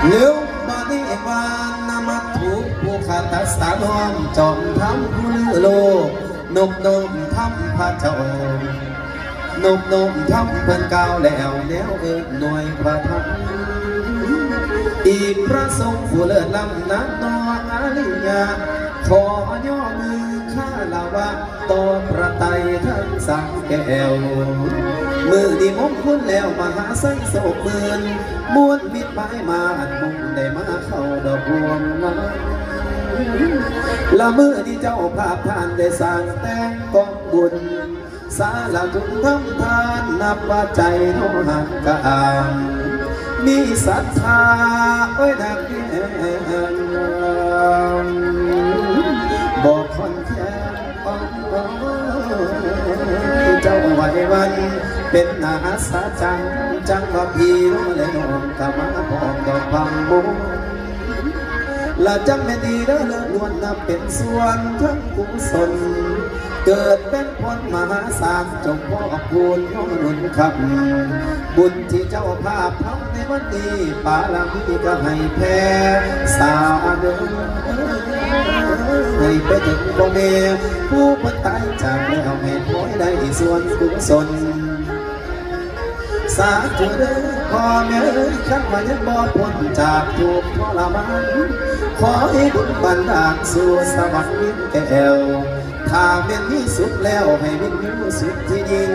เลี้ยวบาดีวานนามัตถุผู้ขาตัสตาน้อมจอมทำผู้ลือโลกนบนมทำพระเจ้านบนมทำเพิ่นก้าวแล้วแล้วหน่วยพระธรรมอีกพระทรงผู้เลิศล้ำนักนออาลิยาขอย่อมือข้าลาวะต่อพระไตรทั้งสามแก้วมือดีมงคลแล้วมหาไสโศกเมือนมวลมิตรหมายมาอันมุ่งได้มาเข้าดอกบัวมาละมือที่เจ้าภาพท่านได้สร้างแต่งกองบุญสาละทุนทำทานนับว่าใจน้องหักกะอ่างมีศรัทธาไว้ดักแน่บอกคนแค่เจ้าไหววันเป็นนาสาจังว่าพี่น้องเลยน้องธรรมะพองดอกพังบุละจำไม่ดีเด้อเลิศล้วนนับเป็นส่วนทั้งกุศลเกิดเป็นผลมหาศาลจงพ่อคูณน้องนุนคำบุญที่เจ้าภาพทำในวันนี้ปาลามีก็ให้แพ้สาเดินให้ไปถึงบ่เมผู้พ้นตายจากแล้วให้พ้อยได้ส่วนกุศลสาธุเด้อพ่อแม่ขันว่ายังบ่พ้นจากทุกข์ทรมานขอให้บุญบันดาลสู่สวรรค์มิตรแก้วถ้าเป็นมีสุขแล้วให้มีสุขที่ยิ่ง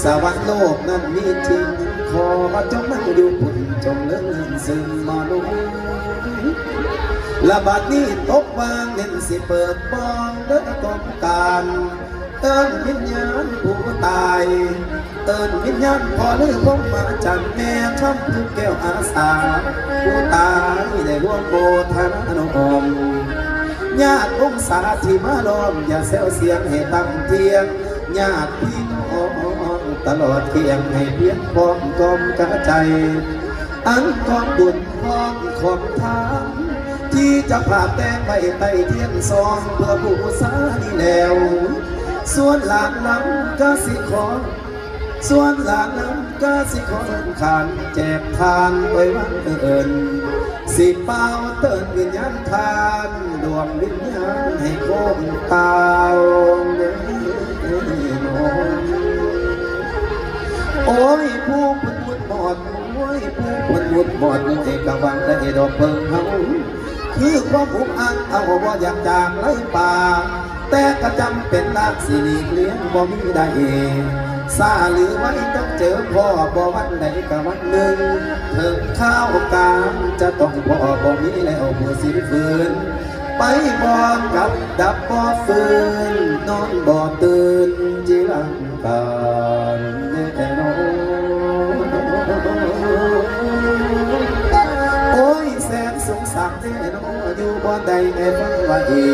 สวรรค์โลกนั้นมีจริงขอจงนั่งอยู่บุญจงเลื่อนซึ่งมาลุละบาดนี้ตกวางเน้นสิเปิดบองเดินกองการเอิ้นวิญญาณผู้ตายเอิ้นวิญญาณพอหรือพงมาจันแม่ทำทุกแก้วอาสาผู้ตายได้ร่วมโบธนาโนมญาติวงศาที่มาล้อมอย่าแซวเสียงให้ตั้งเทียงญาติพี่น้องตลอดเคียงให้เพียงพร้อมกลมกระใจอันของบุญพร้อมของทานที่จะผ่าแต่งไปไต่เทียนซองเพื่อผู้สาดีแล้วส่วนหลานน้ำก็สิขอส่วนหลานน้ำก็สิขอขานแจกทานไว้วันเอิญสิเป้าเตือนวิญญาณทานดวงวิญญาณให้โคมตาวโอ้ยผู้พุทธบอดโอ้ยผู้พุทธบอดเอกวังและดอกเพิ่งเฮาคือความอุกอังเอาว่าอยากจากไล่ป่าแต่ก็จำเป็นลากสิริเลี้ยงบ่มีได้ซาหรือไว้ต้องเจอพ่อบ่วันใดก็วันหนึ่งเถิงข้าวกามจะต้องพ่อบ่มีแล้วผู้สิ้นฝืนไปบ่กับดับบ่ฝืนนอนบ่ตื่นจิรังการแน่นอนโอ้ยแสนสงสารแน่นอนอยู่บ่ได้แอบฟังว่าดี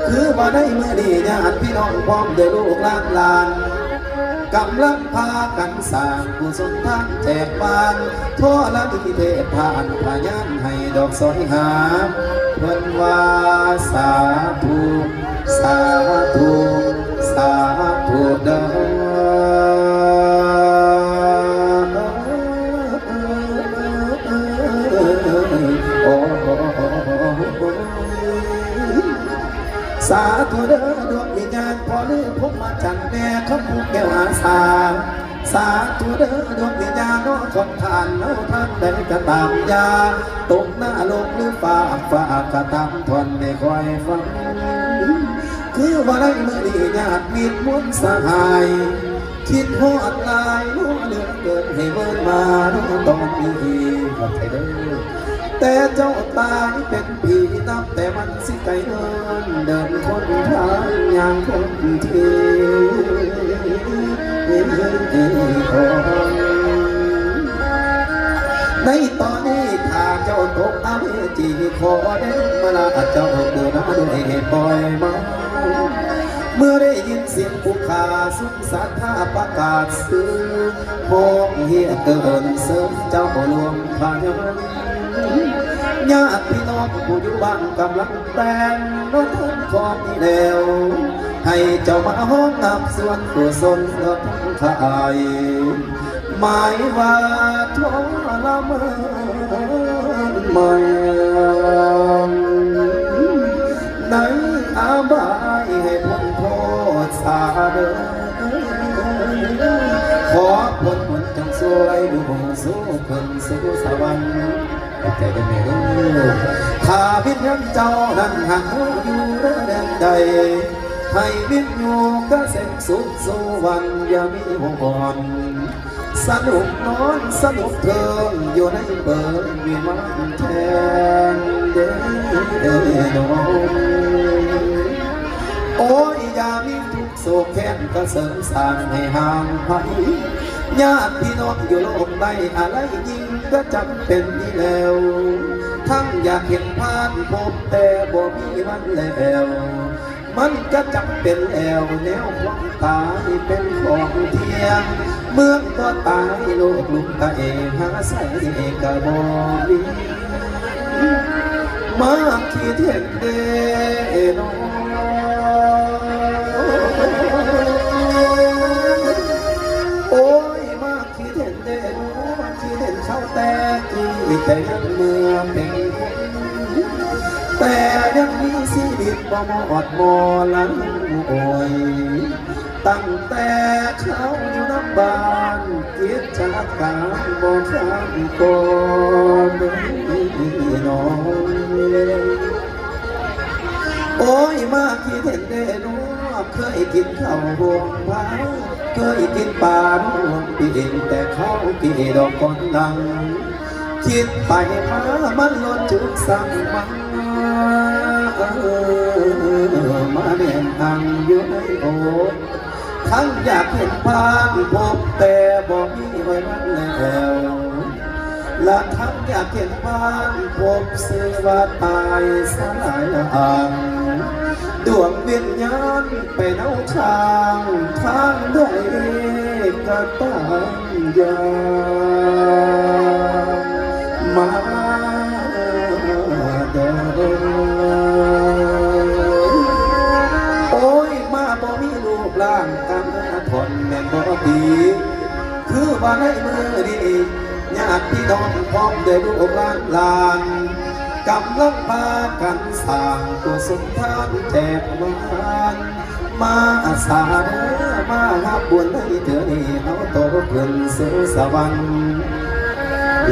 คือบ่ได้เมื่อดีญาติพี่น้องพร้อมด้วยลูกหลานกำลังพากันสร้างกุศลทางแจกบานทั่วละดิเทพผ่านพยานให้ดอกสอยหาเพิ่นว่าสาธุสาธุสาธุเด้อสาธุเด้อดวงวิญญาณพอลือพบมาจันแม่ขมุกแก้วอาสาสาธุเด้อดวงวิญญาณน้อของทานน้อท่านได้กระตามยาตกหน้าลงหรือฟ้ากระตามทนไม่ค่อยฟังคือว่าได้เมื่อดีญาติมิตรมุนสหายคิดหอดลายรู้เหลือเกินให้เบิดมาน้องต้องมีขอบใจเด้อแต่เจ้าตายเป็นผีนับแต่มันสิไกลเดินคนทางอย่างคนที่ในตอนนี้ถ้าเจ้าตกอเวจีขอเด้มาลาเจ้าเดินมาด้วยเหตุบ่อยมาเมื่อได้ยินเสียงผู้ขาสุขสัทธาประกาศซื้อมองเหี้ยเกินเสริมเจ้าหลวงพายมันญาติพี่น้องผู้อยู่บ้านกำลังแต่งรถทุนของนี่แล้วให้เจ้ามาห้องนำส่วนกุศลดอกขายหมายว่าทรมาน ใหม่ในอาบายให้พ้นโทษสาเดินขอพ้นบุญจังสวยดูสู้ขึ้นสู่สวรรค์ใจได้ไหมถ้าวิญญาณเจ้านั้นหักอยู่แดนใดให้วิญญูก็เส้นสุดสู่วันอย่ามีห่วงสนุกนอนสนุกเทิงอยู่ในเบิร์วิมานแทนเด้อนโอ้ยอย่ามีทุกโศกแค้นก็เสริมสร้างให้ห่างไกลญาติพี่น้องอยู่โลกใบอะไรยิ่งก็จำเป็นนี่แล้วทั้งอยากเห็นผ่านพบแต่บ่มีวันแล้วมันก็จำเป็นแล้วแนวความตายเป็นของเทียงเมืองก็ตายโลกลุกตาเองหาใส่กะบ่มีมาคิดเห็นเด้นอโอ้ยมาคิดเห็นเด้นอคิดเห็นเขาแต่กี่แต่ยังเมื่อเป็นแต่ยังมีชีวิตบ่หมดมอลันโอยตั้งแต่เขาอยู่น้ำบ้านคิดจากการบ่ข้ามก่อนน้องโอ้ยมาคิดเห็นเด้นอเคยกินข้าวห่วงพาเคยกินปลาห่วงปีเองแต่เขากี่ดอกก้อนดังคิดไปหามันล้นจุกสั่งมาเรียนทางอยู่ในโอทั้งอยากเห็นภาพพบแต่บอกมีไว้วันแล้วและทั้งอยากเห็นภาพพบสื่อว่าตายสลายละอ่างดวงวิญญาณไปเน่าทางทางใดก็ตั้งยามาเดินโอ้ยมาบ่มีรูปร่างกันทนแม่นบ่ดีคือว่าในมือดีญาติพี่น้องพร้อมได้ลูกหลานกำลังพากันสร้างตัวสมทานแจกมานมาอาสาเด้อมาหับบุญให้เธอนี่เอาโตขึ้นสู่สวรรค์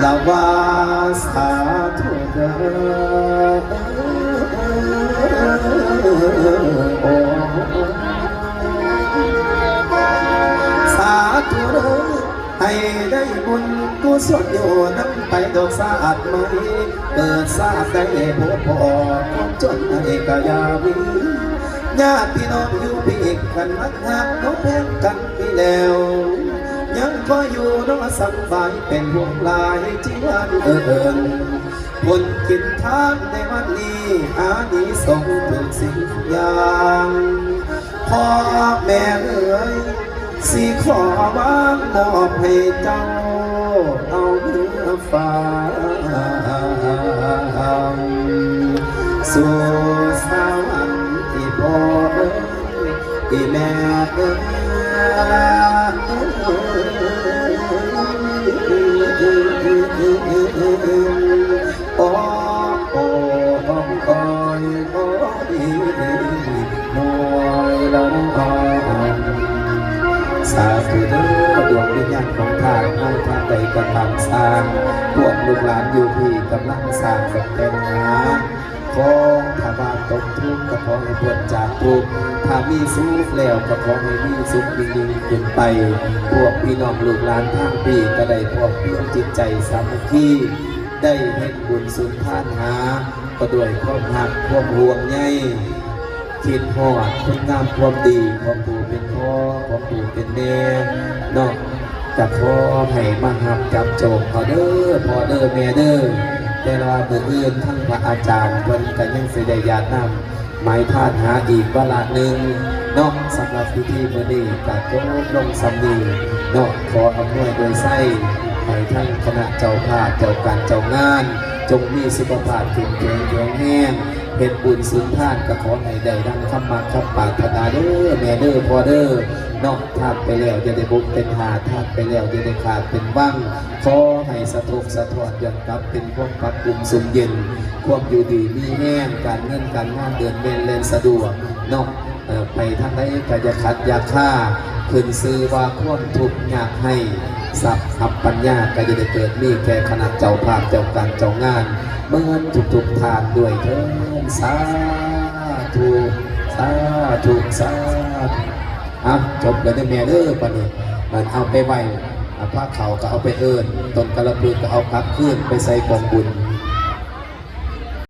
ลาวาสาธุเด้อสาธุเด้อให้ได้บุญกุศลโยน้ำไปดอกสะอาดไหมเกิดสาดได้พบพอความจนให้กายาวิญาติพี่น้องอยู่พี่อีกกันมักหักน้องแพงกันพี่แล้วยังคอยอยู่น้องสังบายเป็นห่วงลายที่วันคนกินทานในวันนี้อานิสงส์ทุกสิ่งอย่างพ่อแม่เอ๋ยสิขอบ้างมอบให้เจ้าเอาเนื้อฟ้าสู่สวรรค์ที่พ่อเอ๋ยที่แม่เอ๋โอ้โอ้โอ้โอ้โอ้น้อยละน้อยสาธุเด้อดวงวิญญาณของทางให้ทางใดกำลังสร้างพวกลูกหลานอยู่ที่กำลังสร้างกับแก่งหาของถ้าบ้านตกทุกข์ก็ขอให้พ้นจากทุกข์ถ้ามีสุขแล้วก็ขอให้มีสุขยิ่งขึ้นไปพวกพี่น้องลูกหลานทางปีก็ได้พวกเพื่อนจิตใจสามัคคีได้เห็นบุญสุนทานหาก็ด้วยความหักความห่วงใยคิดหอดคุณงามความดีของปู่เป็นพ่อของปู่เป็นแม่นอกจากพ่อให้มาหับจับโจมพอเด้อพอเด้อแม่เด้อแต่ว่าเมื่ออื่นทั้งพระอาจารย์เพิ่นก็ยังสิได้ญาตินำหมายพาดหาอีกวาระหนึ่งนอกสำหรับพิธีมื้อนี้ก็จบลงสำนีนอกขออำนวยโดยไส้ให้ทั้งคณะเจ้าภาพเจ้าการเจ้างานจงมีสุขภาพเข้มแข็งแข็งแรงเป็นบุญสุนทานก็ขอให้ได้ดังคำมาคำปรารถนาเด้อแม่เด้อพ่อเด้อ นอกทาดไปแล้วจะได้บุกเป็นหาทาดไปแล้วจะได้ขาดเป็นว่างขอให้สะทกสะท้อนย้อนกลับเป็นพวกปักกลุ่มสุมเย็นความอยู่ดีมีแห้งการเงินการงานเดินเล่นเล่นสะดวกนอกไปทางใดก็จะขัดยาฆ่าขึ้นซื้อว่าความทุกข์ยากให้สับขับปัญญาก็จะได้เกิดมีแก่คณะเจ้าภาพเจ้าการเจ้างานเมื่อทุกทานด้วยเถิดสาธุสาธุสาธุจบแล้วเนี่ยแม่เด้อปะเนี่ยมันเอาไปไว้ผ้าเขาก็เอาไปเอิญต้นกระพือก็เอาพักขึ้นไปใส่กองบุญ